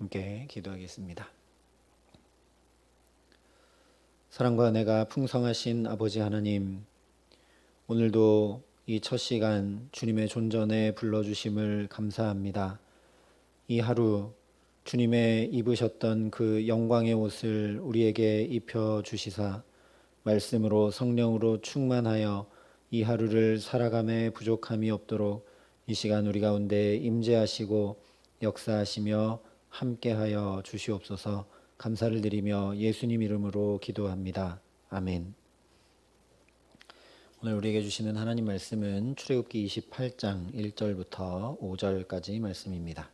함께 기도하겠습니다. 사랑과 은혜가 풍성하신 아버지 하나님, 오늘도 이 첫 시간 주님의 존전에 불러주심을 감사합니다. 이 하루 주님의 입으셨던 그 영광의 옷을 우리에게 입혀주시사 말씀으로 성령으로 충만하여 이 하루를 살아감에 부족함이 없도록 이 시간 우리 가운데 임재하시고 역사하시며 함께하여 주시옵소서. 감사를 드리며 예수님 이름으로 기도합니다. 아멘. 오늘 우리에게 주시는 하나님 말씀은 출애굽기 28장 1절부터 5절까지 말씀입니다.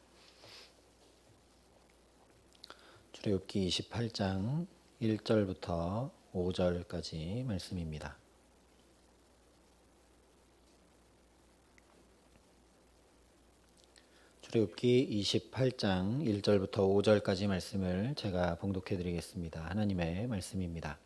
출애굽기 28장 1절부터 5절까지 말씀입니다. 출애굽기 28장 1절부터 5절까지 말씀을 제가 봉독해 드리겠습니다. 하나님의 말씀입니다.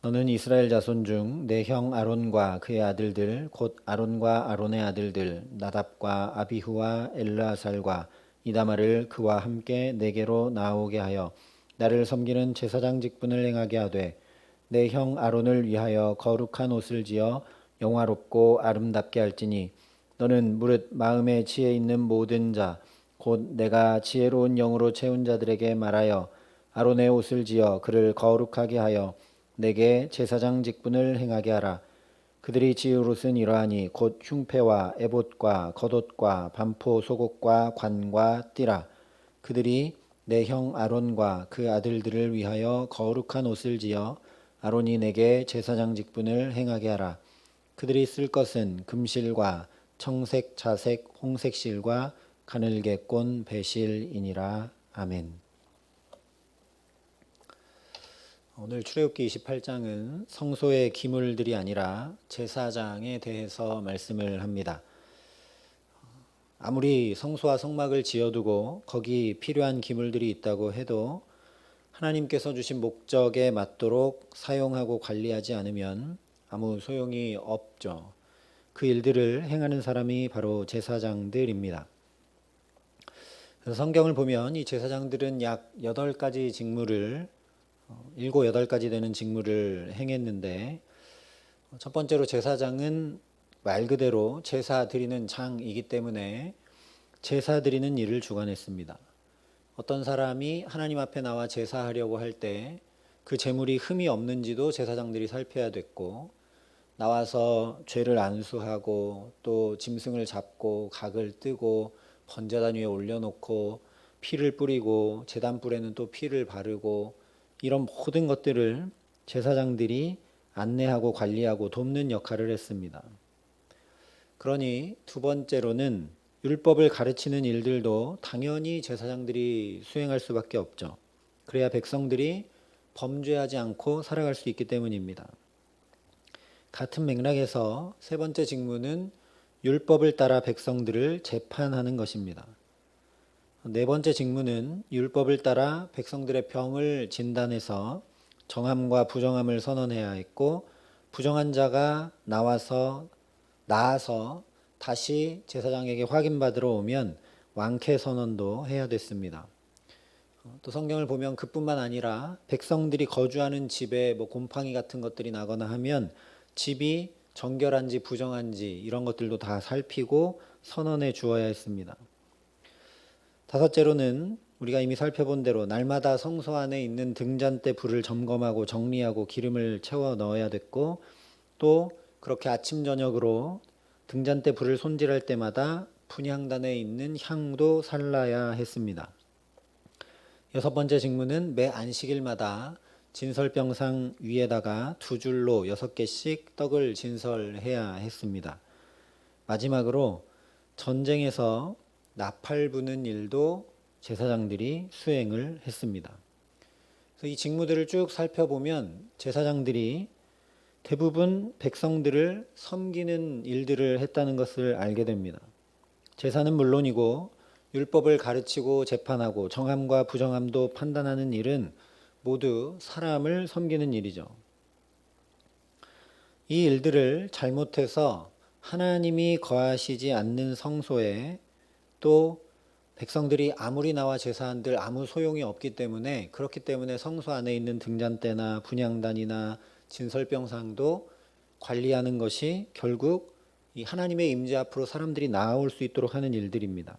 너는 이스라엘 자손 중 내 형 아론과 그의 아들들 곧 아론과 아론의 아들들 나답과 아비후와 엘르아살과 이다말을 그와 함께 내게로 나오게 하여 나를 섬기는 제사장 직분을 행하게 하되 내 형 아론을 위하여 거룩한 옷을 지어 영화롭고 아름답게 할지니 너는 무릇 마음에 지혜 있는 모든 자 곧 내가 지혜로운 영으로 채운 자들에게 말하여 아론의 옷을 지어 그를 거룩하게 하여 내게 제사장 직분을 행하게 하라. 그들이 지을 옷은 이러하니 곧 흉패와 에봇과 겉옷과 반포 속옷과 관과 띠라. 그들이 내 형 아론과 그 아들들을 위하여 거룩한 옷을 지어 아론이 내게 제사장 직분을 행하게 하라. 그들이 쓸 것은 금실과 청색, 자색, 홍색 실과 가늘게 꼰 배실이니라. 아멘. 오늘 출애굽기 28장은 성소의 기물들이 아니라 제사장에 대해서 말씀을 합니다. 아무리 성소와 성막을 지어두고 거기 필요한 기물들이 있다고 해도 하나님께서 주신 목적에 맞도록 사용하고 관리하지 않으면 아무 소용이 없죠. 그 일들을 행하는 사람이 바로 제사장들입니다. 그래서 성경을 보면 이 제사장들은 약 8가지 직무를 7, 8가지 되는 직무를 행했는데 첫 번째로 제사장은 말 그대로 제사 드리는 장이기 때문에 제사 드리는 일을 주관했습니다. 어떤 사람이 하나님 앞에 나와 제사하려고 할 때 그 제물이 흠이 없는지도 제사장들이 살펴야 됐고 나와서 죄를 안수하고 또 짐승을 잡고 각을 뜨고 번제단 위에 올려놓고 피를 뿌리고 제단불에는 또 피를 바르고 이런 모든 것들을 제사장들이 안내하고 관리하고 돕는 역할을 했습니다. 그러니 두 번째로는 율법을 가르치는 일들도 당연히 제사장들이 수행할 수밖에 없죠. 그래야 백성들이 범죄하지 않고 살아갈 수 있기 때문입니다. 같은 맥락에서 세 번째 직무는 율법을 따라 백성들을 재판하는 것입니다. 네 번째 직무는 율법을 따라 백성들의 병을 진단해서 정함과 부정함을 선언해야 했고 부정한 자가 나아서 다시 제사장에게 확인받으러 오면 완쾌 선언도 해야 됐습니다. 또 성경을 보면 그뿐만 아니라 백성들이 거주하는 집에 곰팡이 같은 것들이 나거나 하면 집이 정결한지 부정한지 이런 것들도 다 살피고 선언해 주어야 했습니다. 다섯째로는 우리가 이미 살펴본 대로 날마다 성소 안에 있는 등잔대 불을 점검하고 정리하고 기름을 채워 넣어야 됐고 또 그렇게 아침 저녁으로 등잔대 불을 손질할 때마다 분향단에 있는 향도 살라야 했습니다. 여섯 번째 직무는 매 안식일마다 진설병상 위에다가 2줄로 6개씩 떡을 진설해야 했습니다. 마지막으로 전쟁에서 나팔 부는 일도 제사장들이 수행을 했습니다. 그래서 이 직무들을 쭉 살펴보면 제사장들이 대부분 백성들을 섬기는 일들을 했다는 것을 알게 됩니다. 제사는 물론이고 율법을 가르치고 재판하고 정함과 부정함도 판단하는 일은 모두 사람을 섬기는 일이죠. 이 일들을 잘못해서 하나님이 거하시지 않는 성소에 또 백성들이 아무리 나와 제사한들 아무 소용이 없기 때문에, 그렇기 때문에 성소 안에 있는 등잔대나 분향단이나 진설병상도 관리하는 것이 결국 이 하나님의 임재 앞으로 사람들이 나아올 수 있도록 하는 일들입니다.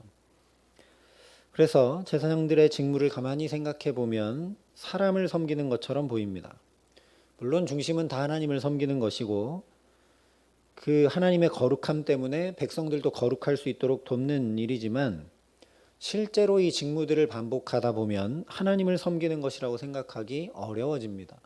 그래서 제사장들의 직무를 가만히 생각해 보면 사람을 섬기는 것처럼 보입니다. 물론 중심은 다 하나님을 섬기는 것이고, 그 하나님의 거룩함 때문에 백성들도 거룩할 수 있도록 돕는 일이지만, 실제로 이 직무들을 반복하다 보면 하나님을 섬기는 것이라고 생각하기 어려워집니다.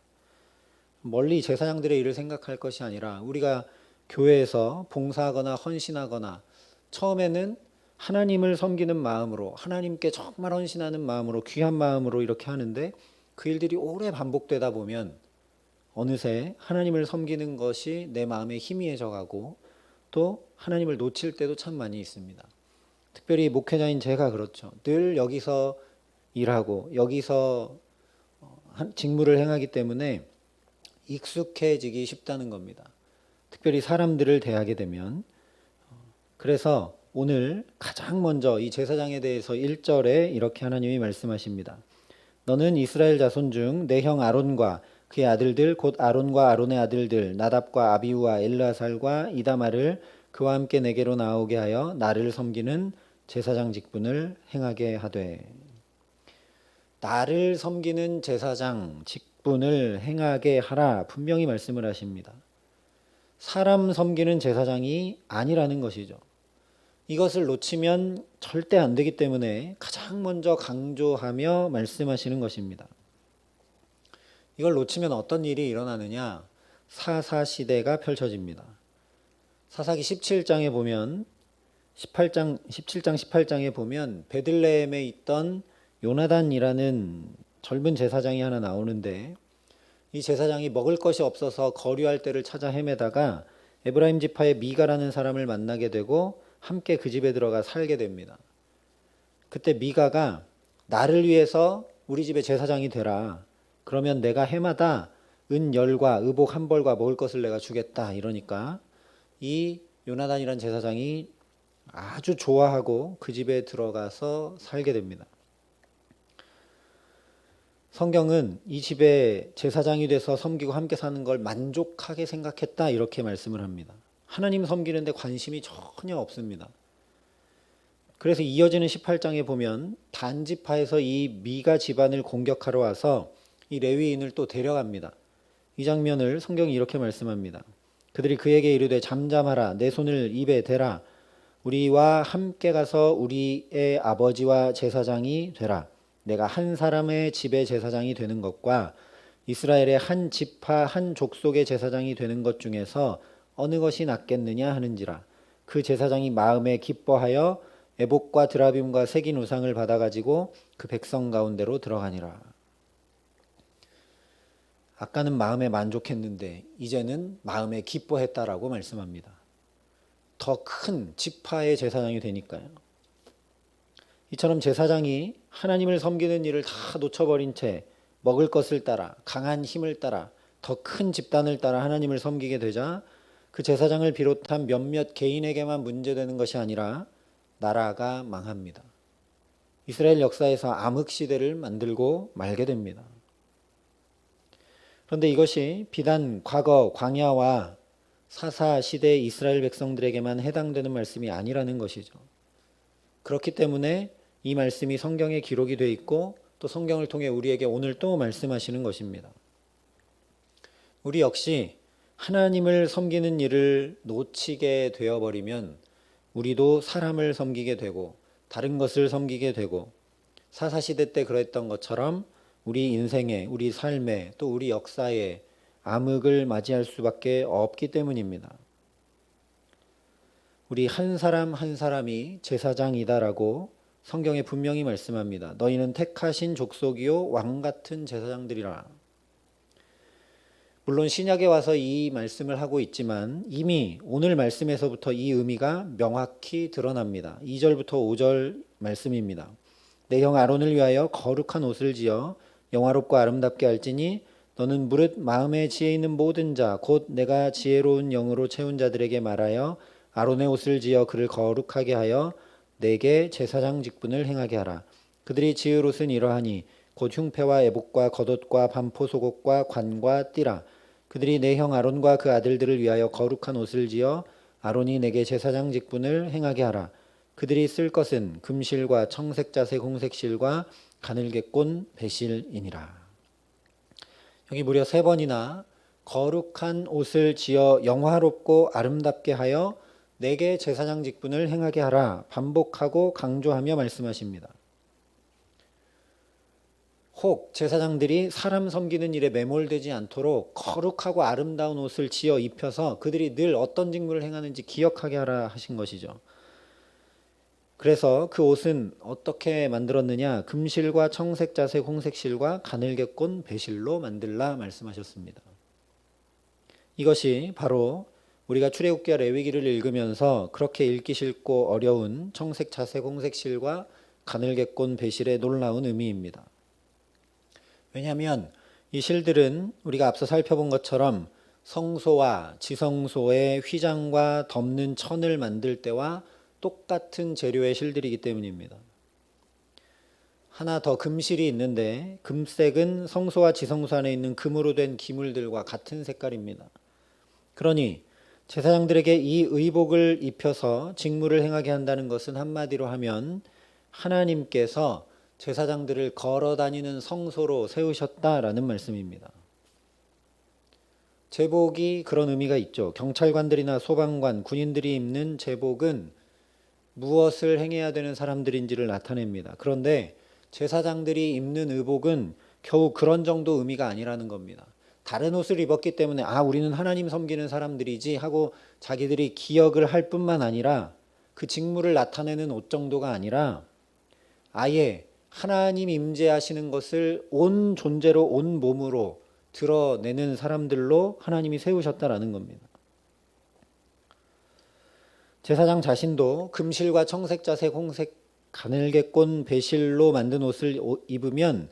멀리 제사장들의 일을 생각할 것이 아니라 우리가 교회에서 봉사하거나 헌신하거나 처음에는 하나님을 섬기는 마음으로, 하나님께 정말 헌신하는 마음으로, 귀한 마음으로 이렇게 하는데, 그 일들이 오래 반복되다 보면 어느새 하나님을 섬기는 것이 내 마음에 희미해져 가고, 또 하나님을 놓칠 때도 참 많이 있습니다. 특별히 목회자인 제가 그렇죠. 늘 여기서 일하고 여기서 직무를 행하기 때문에 익숙해지기 쉽다는 겁니다. 특별히 사람들을 대하게 되면. 그래서 오늘 가장 먼저 이 제사장에 대해서 1절에 이렇게 하나님이 말씀하십니다. 너는 이스라엘 자손 중 내 형 아론과 그의 아들들 곧 아론과 아론의 아들들 나답과 아비후와 엘르아살과 이다말을 그와 함께 내게로 나오게 하여 나를 섬기는 제사장 직분을 행하게 하되. 나를 섬기는 제사장 직분을 행하게 하라, 분명히 말씀을 하십니다. 사람 섬기는 제사장이 아니라는 것이죠. 이것을 놓치면 절대 안 되기 때문에 가장 먼저 강조하며 말씀하시는 것입니다. 이걸 놓치면 어떤 일이 일어나느냐? 사사시대가 펼쳐집니다. 사사기 17장에 보면 17장 18장에 보면 베들레헴에 있던 요나단이라는 젊은 제사장이 하나 나오는데, 이 제사장이 먹을 것이 없어서 거류할 때를 찾아 헤매다가 에브라임 지파의 미가라는 사람을 만나게 되고 함께 그 집에 들어가 살게 됩니다. 그때 미가가 나를 위해서 우리 집에 제사장이 되라. 그러면 내가 해마다 은 10과 의복 한 벌과 먹을 것을 내가 주겠다. 이러니까 이 요나단이라는 제사장이 아주 좋아하고 그 집에 들어가서 살게 됩니다. 성경은 이 집에 제사장이 돼서 섬기고 함께 사는 걸 만족하게 생각했다, 이렇게 말씀을 합니다. 하나님 섬기는데 관심이 전혀 없습니다. 그래서 이어지는 18장에 보면 단지파에서 이 미가 집안을 공격하러 와서 이 레위인을 또 데려갑니다. 이 장면을 성경이 이렇게 말씀합니다. 그들이 그에게 이르되 잠잠하라, 내 손을 입에 대라, 우리와 함께 가서 우리의 아버지와 제사장이 되라. 내가 한 사람의 집의 제사장이 되는 것과 이스라엘의 한 지파 한 족속의 제사장이 되는 것 중에서 어느 것이 낫겠느냐 하는지라. 그 제사장이 마음에 기뻐하여 에봇과 드라빔과 새긴 우상을 받아가지고 그 백성 가운데로 들어가니라. 아까는 마음에 만족했는데 이제는 마음에 기뻐했다라고 말씀합니다. 더 큰 지파의 제사장이 되니까요. 이처럼 제사장이 하나님을 섬기는 일을 다 놓쳐버린 채 먹을 것을 따라, 강한 힘을 따라, 더 큰 집단을 따라 하나님을 섬기게 되자 그 제사장을 비롯한 몇몇 개인에게만 문제되는 것이 아니라 나라가 망합니다. 이스라엘 역사에서 암흑시대를 만들고 말게 됩니다. 그런데 이것이 비단 과거 광야와 사사시대 이스라엘 백성들에게만 해당되는 말씀이 아니라는 것이죠. 그렇기 때문에 이 말씀이 성경에 기록이 되어 있고 또 성경을 통해 우리에게 오늘 또 말씀하시는 것입니다. 우리 역시 하나님을 섬기는 일을 놓치게 되어버리면 우리도 사람을 섬기게 되고 다른 것을 섬기게 되고, 사사시대 때 그랬던 것처럼 우리 인생에, 우리 삶에, 또 우리 역사에 암흑을 맞이할 수밖에 없기 때문입니다. 우리 한 사람 한 사람이 제사장이다라고 성경에 분명히 말씀합니다. 너희는 택하신 족속이요 왕 같은 제사장들이라. 물론 신약에 와서 이 말씀을 하고 있지만 이미 오늘 말씀에서부터 이 의미가 명확히 드러납니다. 2절부터 5절 말씀입니다. 내 형 아론을 위하여 거룩한 옷을 지어 영화롭고 아름답게 할지니 너는 무릇 마음에 지혜 있는 모든 자 곧 내가 지혜로운 영으로 채운 자들에게 말하여 아론의 옷을 지어 그를 거룩하게 하여 내게 제사장 직분을 행하게 하라. 그들이 지을 옷은 이러하니 곧 흉패와 애복과 겉옷과 반포 속옷과 관과 띠라. 그들이 내 형 아론과 그 아들들을 위하여 거룩한 옷을 지어 아론이 내게 제사장 직분을 행하게 하라. 그들이 쓸 것은 금실과 청색 자색 홍색실과 가늘게 꼰 배실이니라. 여기 무려 3번이나 거룩한 옷을 지어 영화롭고 아름답게 하여 내게 제사장 직분을 행하게 하라 반복하고 강조하며 말씀하십니다. 혹 제사장들이 사람 섬기는 일에 매몰되지 않도록 거룩하고 아름다운 옷을 지어 입혀서 그들이 늘 어떤 직무를 행하는지 기억하게 하라 하신 것이죠. 그래서 그 옷은 어떻게 만들었느냐? 금실과 청색 자색 홍색실과 가늘게 꼰 배실로 만들라 말씀하셨습니다. 이것이 바로 우리가 출애굽기와 레위기를 읽으면서 그렇게 읽기 싫고 어려운 청색 자색 홍색실과 가늘게 꼰 배실의 놀라운 의미입니다. 왜냐하면 이 실들은 우리가 앞서 살펴본 것처럼 성소와 지성소의 휘장과 덮는 천을 만들 때와 똑같은 재료의 실들이기 때문입니다. 하나 더 금실이 있는데 금색은 성소와 지성소 안에 있는 금으로 된 기물들과 같은 색깔입니다. 그러니 제사장들에게 이 의복을 입혀서 직무를 행하게 한다는 것은 한마디로 하면 하나님께서 제사장들을 걸어 다니는 성소로 세우셨다라는 말씀입니다. 제복이 그런 의미가 있죠. 경찰관들이나 소방관, 군인들이 입는 제복은 무엇을 행해야 되는 사람들인지를 나타냅니다. 그런데 제사장들이 입는 의복은 겨우 그런 정도 의미가 아니라는 겁니다. 다른 옷을 입었기 때문에 우리는 하나님 섬기는 사람들이지 하고 자기들이 기억을 할 뿐만 아니라 그 직무를 나타내는 옷 정도가 아니라 아예 하나님 임재하시는 것을 온 존재로 온 몸으로 드러내는 사람들로 하나님이 세우셨다라는 겁니다. 제사장 자신도 금실과 청색 자색 홍색 가늘게 꼰 배실로 만든 옷을 입으면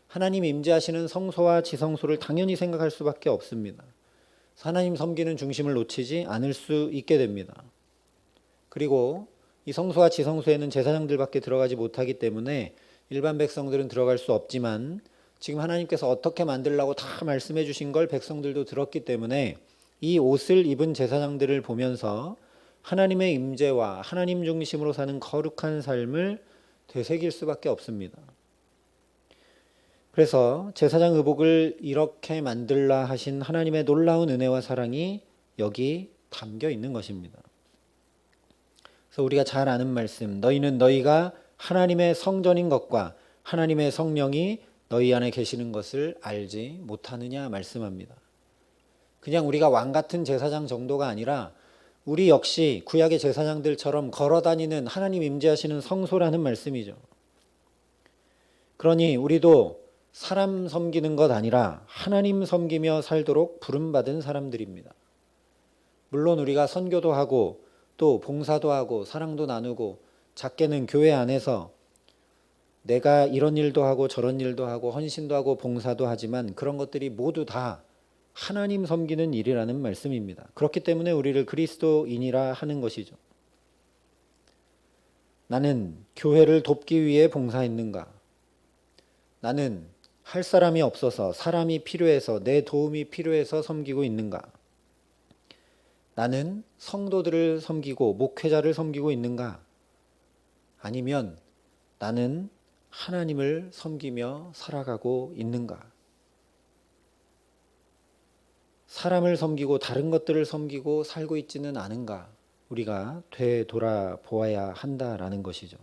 하나님 임재하시는 성소와 지성소를 당연히 생각할 수밖에 없습니다. 하나님 섬기는 중심을 놓치지 않을 수 있게 됩니다. 그리고 이 성소와 지성소에는 제사장들밖에 들어가지 못하기 때문에 일반 백성들은 들어갈 수 없지만 지금 하나님께서 어떻게 만들라고 다 말씀해 주신 걸 백성들도 들었기 때문에 이 옷을 입은 제사장들을 보면서 하나님의 임재와 하나님 중심으로 사는 거룩한 삶을 되새길 수밖에 없습니다. 그래서 제사장 의복을 이렇게 만들라 하신 하나님의 놀라운 은혜와 사랑이 여기 담겨 있는 것입니다. 그래서 우리가 잘 아는 말씀, 너희는 너희가 하나님의 성전인 것과 하나님의 성령이 너희 안에 계시는 것을 알지 못하느냐 말씀합니다. 그냥 우리가 왕 같은 제사장 정도가 아니라 우리 역시 구약의 제사장들처럼 걸어다니는 하나님 임재하시는 성소라는 말씀이죠. 그러니 우리도 사람 섬기는 것 아니라 하나님 섬기며 살도록 부름받은 사람들입니다. 물론 우리가 선교도 하고 또 봉사도 하고 사랑도 나누고 작게는 교회 안에서 내가 이런 일도 하고 저런 일도 하고 헌신도 하고 봉사도 하지만 그런 것들이 모두 다 하나님 섬기는 일이라는 말씀입니다. 그렇기 때문에 우리를 그리스도인이라 하는 것이죠. 나는 교회를 돕기 위해 봉사했는가? 나는 할 사람이 없어서 사람이 필요해서 내 도움이 필요해서 섬기고 있는가? 나는 성도들을 섬기고 목회자를 섬기고 있는가? 아니면 나는 하나님을 섬기며 살아가고 있는가? 사람을 섬기고 다른 것들을 섬기고 살고 있지는 않은가? 우리가 되돌아보아야 한다라는 것이죠.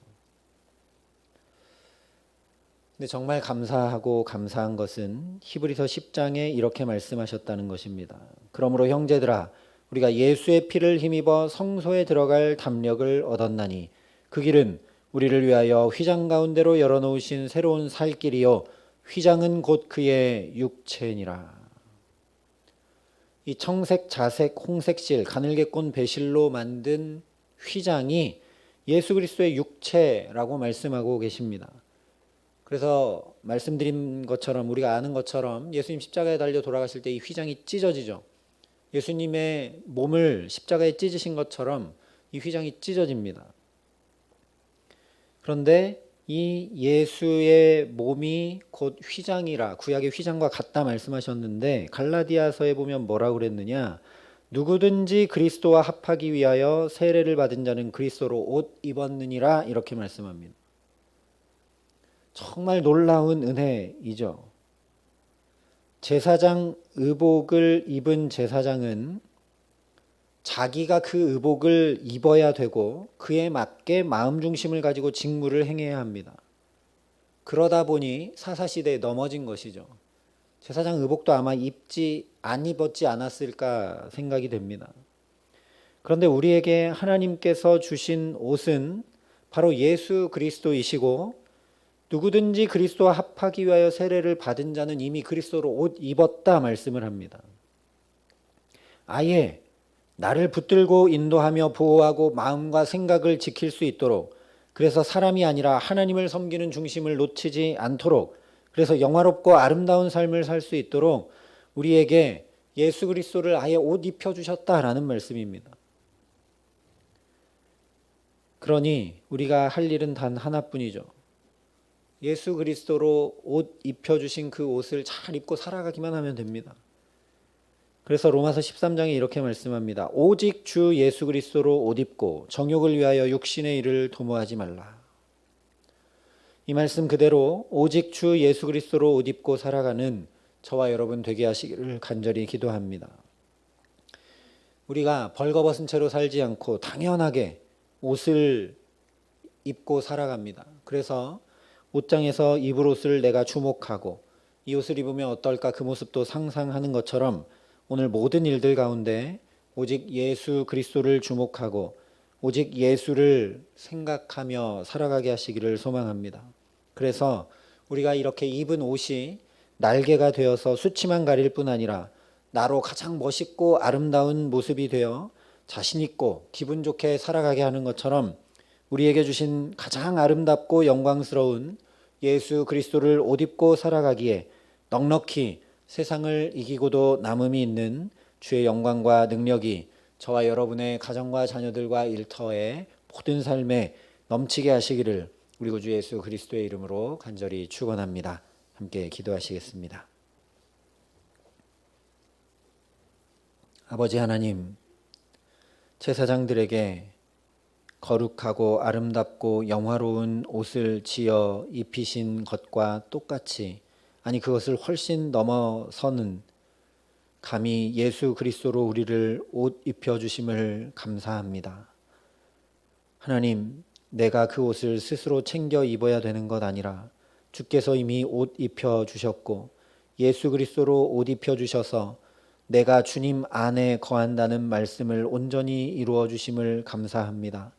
근데 정말 감사하고 감사한 것은 히브리서 10장에 이렇게 말씀하셨다는 것입니다. 그러므로 형제들아 우리가 예수의 피를 힘입어 성소에 들어갈 담력을 얻었나니 그 길은 우리를 위하여 휘장 가운데로 열어놓으신 새로운 살 길이요 휘장은 곧 그의 육체니라. 이 청색, 자색, 홍색실, 가늘게 꼰 배실로 만든 휘장이 예수 그리스도의 육체라고 말씀하고 계십니다. 그래서 말씀드린 것처럼 우리가 아는 것처럼 예수님 십자가에 달려 돌아가실 때 이 휘장이 찢어지죠. 예수님의 몸을 십자가에 찢으신 것처럼 이 휘장이 찢어집니다. 그런데 이 예수의 몸이 곧 휘장이라, 구약의 휘장과 같다 말씀하셨는데 갈라디아서에 보면 뭐라고 그랬느냐? 누구든지 그리스도와 합하기 위하여 세례를 받은 자는 그리스도로 옷 입었느니라, 이렇게 말씀합니다. 정말 놀라운 은혜이죠. 제사장 의복을 입은 제사장은 자기가 그 의복을 입어야 되고 그에 맞게 마음 중심을 가지고 직무를 행해야 합니다. 그러다 보니 사사시대에 넘어진 것이죠. 제사장 의복도 아마 안 입었지 않았을까 생각이 됩니다. 그런데 우리에게 하나님께서 주신 옷은 바로 예수 그리스도이시고, 누구든지 그리스도와 합하기 위하여 세례를 받은 자는 이미 그리스도로 옷 입었다 말씀을 합니다. 아예 나를 붙들고 인도하며 보호하고 마음과 생각을 지킬 수 있도록, 그래서 사람이 아니라 하나님을 섬기는 중심을 놓치지 않도록, 그래서 영화롭고 아름다운 삶을 살 수 있도록 우리에게 예수 그리스도를 아예 옷 입혀주셨다라는 말씀입니다. 그러니 우리가 할 일은 단 하나뿐이죠. 예수 그리스도로 옷 입혀주신 그 옷을 잘 입고 살아가기만 하면 됩니다. 그래서 로마서 13장에 이렇게 말씀합니다. 오직 주 예수 그리스도로 옷 입고 정욕을 위하여 육신의 일을 도모하지 말라. 이 말씀 그대로 오직 주 예수 그리스도로 옷 입고 살아가는 저와 여러분 되게 하시기를 간절히 기도합니다. 우리가 벌거벗은 채로 살지 않고 당연하게 옷을 입고 살아갑니다. 그래서 옷장에서 입을 옷을 내가 주목하고 이 옷을 입으면 어떨까 그 모습도 상상하는 것처럼 오늘 모든 일들 가운데 오직 예수 그리스도를 주목하고 오직 예수를 생각하며 살아가게 하시기를 소망합니다. 그래서 우리가 이렇게 입은 옷이 날개가 되어서 수치만 가릴 뿐 아니라 나로 가장 멋있고 아름다운 모습이 되어 자신 있고 기분 좋게 살아가게 하는 것처럼 우리에게 주신 가장 아름답고 영광스러운 예수 그리스도를 옷 입고 살아가기에 넉넉히 세상을 이기고도 남음이 있는 주의 영광과 능력이 저와 여러분의 가정과 자녀들과 일터의 모든 삶에 넘치게 하시기를 우리 구주 예수 그리스도의 이름으로 간절히 축원합니다. 함께 기도하시겠습니다. 아버지 하나님, 제사장들에게 거룩하고 아름답고 영화로운 옷을 지어 입히신 것과 똑같이, 아니 그것을 훨씬 넘어서는 감히 예수 그리스도로 우리를 옷 입혀주심을 감사합니다. 하나님, 내가 그 옷을 스스로 챙겨 입어야 되는 것 아니라 주께서 이미 옷 입혀주셨고 예수 그리스도로 옷 입혀주셔서 내가 주님 안에 거한다는 말씀을 온전히 이루어 주심을 감사합니다.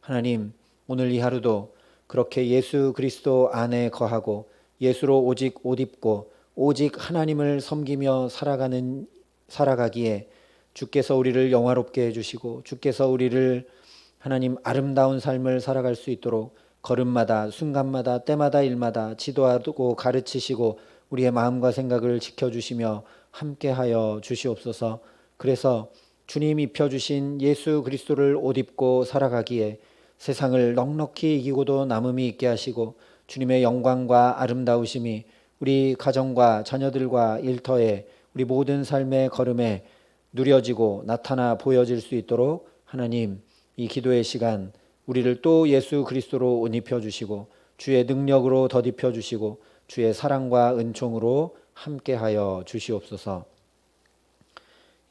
하나님, 오늘 이 하루도 그렇게 예수 그리스도 안에 거하고 예수로 오직 옷 입고 오직 하나님을 섬기며 살아가기에 주께서 우리를 영화롭게 해주시고 주께서 우리를 하나님 아름다운 삶을 살아갈 수 있도록 걸음마다 순간마다 때마다 일마다 지도하고 가르치시고 우리의 마음과 생각을 지켜주시며 함께하여 주시옵소서. 그래서 주님 입혀주신 예수 그리스도를 옷 입고 살아가기에 세상을 넉넉히 이기고도 남음이 있게 하시고 주님의 영광과 아름다우심이 우리 가정과 자녀들과 일터에 우리 모든 삶의 걸음에 누려지고 나타나 보여질 수 있도록 하나님, 이 기도의 시간 우리를 또 예수 그리스도로 옷 입혀주시고 주의 능력으로 덧입혀 주시고 주의 사랑과 은총으로 함께하여 주시옵소서.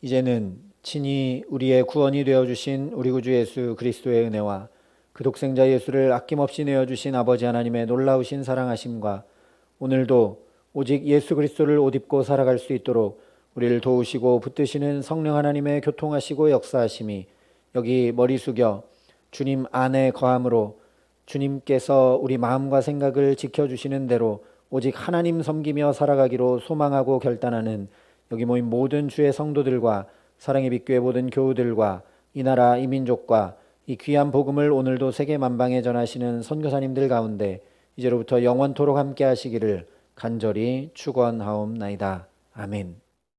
이제는 친히 우리의 구원이 되어주신 우리 구주 예수 그리스도의 은혜와 그 독생자 예수를 아낌없이 내어주신 아버지 하나님의 놀라우신 사랑하심과 오늘도 오직 예수 그리스도를 옷 입고 살아갈 수 있도록 우리를 도우시고 붙드시는 성령 하나님의 교통하시고 역사하심이 여기 머리 숙여 주님 안에 거함으로 주님께서 우리 마음과 생각을 지켜주시는 대로 오직 하나님 섬기며 살아가기로 소망하고 결단하는 여기 모인 모든 주의 성도들과 사랑의 빛교회 모든 교우들과 이 나라 이 민족과 이 귀한 복음을 오늘도 세계 만방에 전하시는 선교사님들 가운데 이제로부터 영원토록 함께 하시기를 간절히 축원하옵나이다. 아멘.